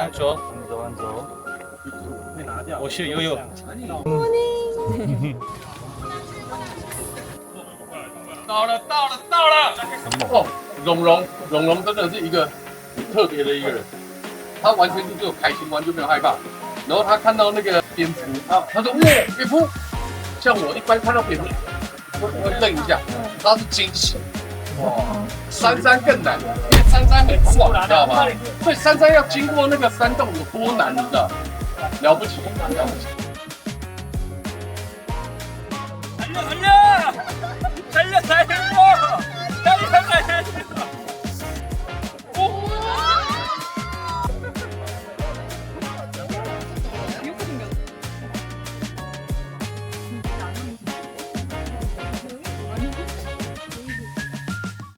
安卓，安卓。我是悠悠。到了！哦，蓉蓉真的是一个特別的一個人，他完全就只有開心，完全沒有害怕。然後他看到那個蝙蝠啊，他說哇，蝙蝠！像我一般看到蝙蝠，我會愣一下，他是驚喜。哇，珊珊更難，因為珊珊很壯，你知道嗎？所以珊珊要經過那個山洞有多難，你知道？了不起，了不起。很熱。